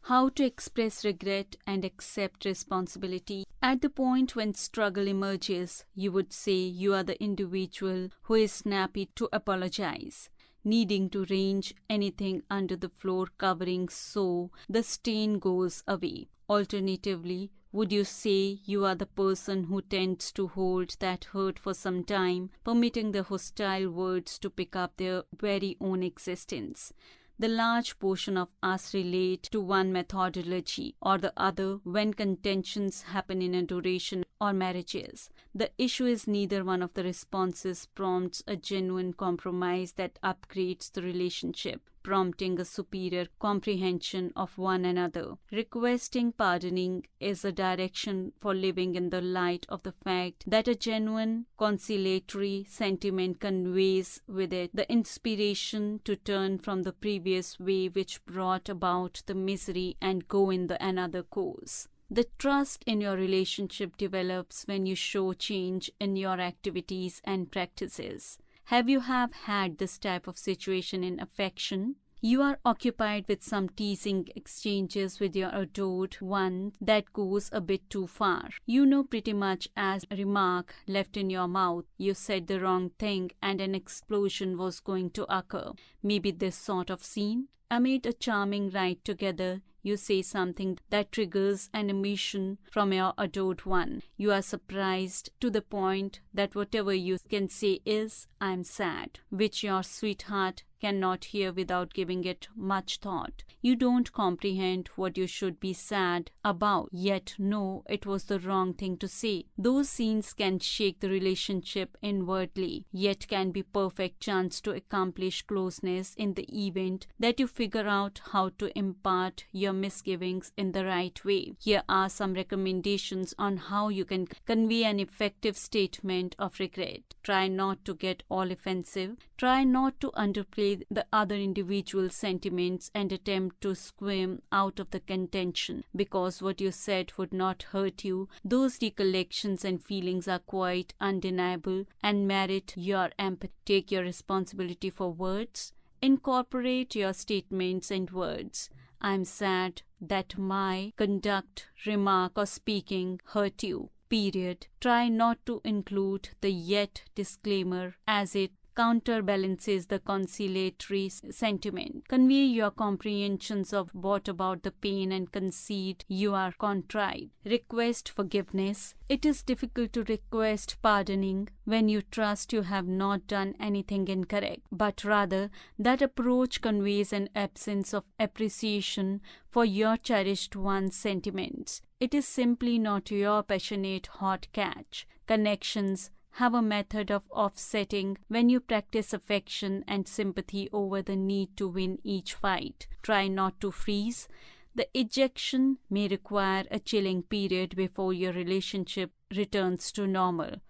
How to express regret and accept responsibility. At the point when struggle emerges, you would say you are the individual who is snappy to apologize, needing to range anything under the floor covering so the stain goes away. Alternatively, would you say you are the person who tends to hold that hurt for some time, permitting the hostile words to pick up their very own existence? The large portion of us relate to one methodology or the other when contentions happen in adoration or marriages. The issue is neither one of the responses prompts a genuine compromise that upgrades the relationship, prompting a superior comprehension of one another. Requesting pardoning is a direction for living in the light of the fact that a genuine conciliatory sentiment conveys with it the inspiration to turn from the previous way which brought about the misery and go in the another course. The trust in your relationship develops when you show change in your activities and practices. Have you had this type of situation in affection? You are occupied with some teasing exchanges with your adored one that goes a bit too far. You know pretty much as a remark left in your mouth, you said the wrong thing and an explosion was going to occur. Maybe this sort of scene. Amid a charming ride together, you say something that triggers an emotion from your adored one. You are surprised to the point that whatever you can say is, "I'm sad," which your sweetheart cannot hear without giving it much thought. You don't comprehend what you should be sad about, yet know it was the wrong thing to say. Those scenes can shake the relationship inwardly, yet can be perfect chance to accomplish closeness in the event that you figure out how to impart your misgivings in the right way. Here are some recommendations on how you can convey an effective statement of regret. Try not to get all offensive. Try not to underplay the other individual's sentiments and attempt to squirm out of the contention because what you said would not hurt you. Those recollections and feelings are quite undeniable and merit your empathy. Take your responsibility for words. Incorporate your statements and words. I'm sad that my conduct, remark, or speaking hurt you. Period. Try not to include the yet disclaimer as it counterbalances the conciliatory sentiment. Convey your comprehensions of what about the pain and concede you are contrite. Request forgiveness. It is difficult to request pardoning when you trust you have not done anything incorrect, but rather that approach conveys an absence of appreciation for your cherished one's sentiments. It is simply not your passionate hot catch. Connections have a method of offsetting when you practice affection and sympathy over the need to win each fight. Try not to freeze. The ejection may require a chilling period before your relationship returns to normal.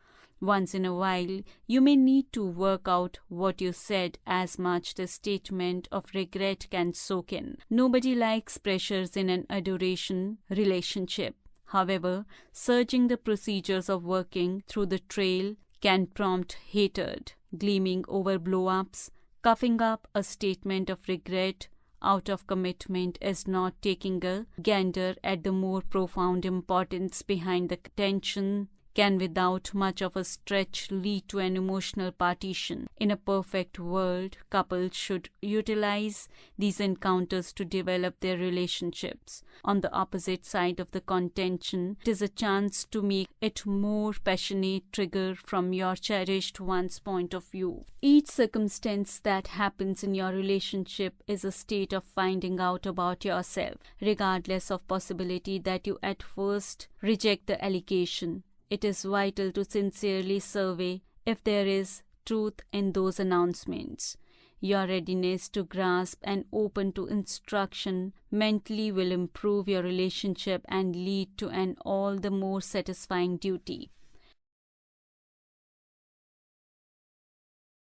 Once in a while, you may need to work out what you said as much the statement of regret can soak in. Nobody likes pressures in an adoration relationship. However, searching the procedures of working through the trail can prompt hatred, gleaming over blow-ups. Coughing up a statement of regret out of commitment is not taking a gander at the more profound importance behind the tension can without much of a stretch lead to an emotional partition. In a perfect world, couples should utilize these encounters to develop their relationships. On the opposite side of the contention, it is a chance to make it more passionate trigger from your cherished one's point of view. Each circumstance that happens in your relationship is a state of finding out about yourself, regardless of possibility that you at first reject the allegation. It is vital to sincerely survey if there is truth in those announcements. Your readiness to grasp and open to instruction mentally will improve your relationship and lead to an all the more satisfying duty.